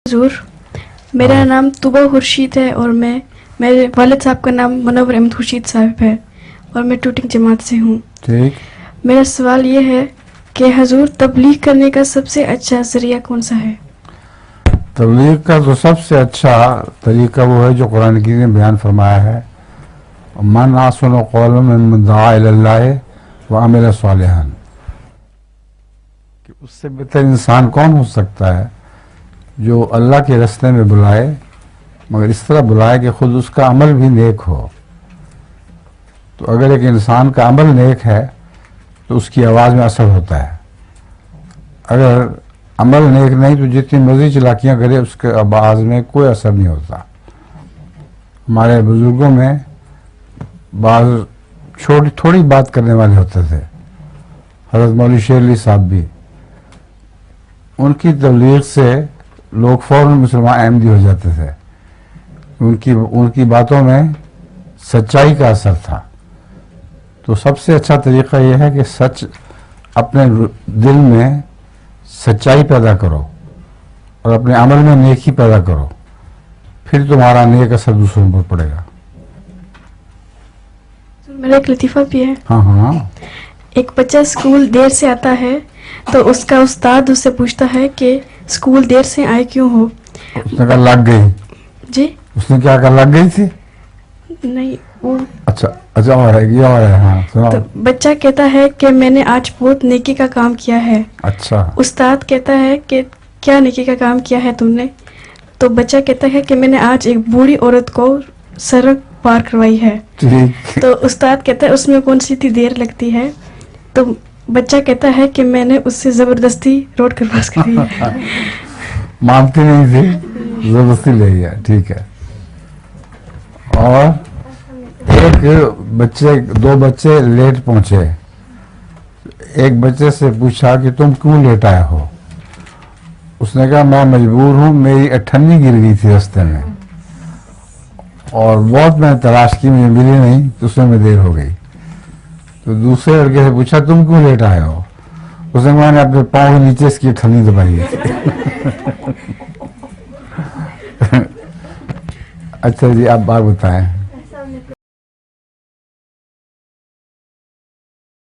हुजूर, मेरा नाम तुबा खुर्शीद है और मेरे वालिद साहब का नाम मुनव्वर अहमद खुर्शीद साहब है और मैं टूटिंग जमात से हूँ। ठीक। मेरा सवाल ये है कि हुजूर तबलीग करने का सबसे अच्छा जरिया कौन सा है? तबलीग का तो सबसे अच्छा तरीका वो है जो कुरान की ने बयान फरमाया है, मन आसनु कौलन मिम्मन दआ इलल्लाह व अमिल सालिहान, कि उससे बेहतर इंसान कौन हो सकता है जो अल्लाह के रास्ते में बुलाए, मगर इस तरह बुलाए कि खुद उसका अमल भी नेक हो। तो अगर एक इंसान का अमल नेक है तो उसकी आवाज़ में असर होता है, अगर अमल नेक नहीं तो जितनी मर्जी चलाकियाँ करे उसके आवाज़ में कोई असर नहीं होता। हमारे बुजुर्गों में बाज़ थोड़ी बात करने वाले होते थे, हज़रत मौलवी शेर अली साहब भी, उनकी तबलीग से लोग फौरन मुसलमान अहमदी हो जाते थे। उनकी बातों में सच्चाई का असर था। तो सबसे अच्छा तरीका यह है कि सच अपने दिल में सच्चाई पैदा करो और अपने अमल में नेकी पैदा करो, फिर तुम्हारा नेक असर दूसरों पर पड़ेगा। मेरा एक लतीफ़ा भी है। हाँ हाँ। एक बच्चा स्कूल देर से आता है तो उसका उस्ताद उससे पूछता है कि स्कूल देर से आए क्यों हो? उसने कहा लग गई। जी? उसने क्या कहा, लग गई थी? नहीं, वो अच्छा और है, ये और है। हाँ सुनाओ। तो बच्चा कहता है कि मैंने आज बहुत नेकी का काम किया है। अच्छा। उस्ताद कहता है कि क्या नेकी का काम किया है तुमने? तो बच्चा कहता है कि मैंने आज एक बूढ़ी औरत को सड़क पार करवाई है। ठीक। तो उस्ताद कहता है उसमें कौन सी इतनी देर लगती है? तो बच्चा कहता है कि मैंने उससे जबरदस्ती रोड क्रॉस करी है। मानती नहीं थी, जबरदस्ती ले गया। ठीक है। और दो बच्चे लेट पहुंचे। एक बच्चे से पूछा कि तुम क्यों लेट आए हो? उसने कहा मैं मजबूर हूं, मेरी अठन्नी गिर गई थी रास्ते में और बहुत मैंने तलाश की, मुझे मिली नहीं, तो उसमें में देर हो गई। तो दूसरे लड़के से पूछा तुम क्यों लेट आए हो? उसने कहा मैंने अपने पाँव के नीचे इसकी अठन्नी दबाई है। अच्छा जी, आप बात बताएं।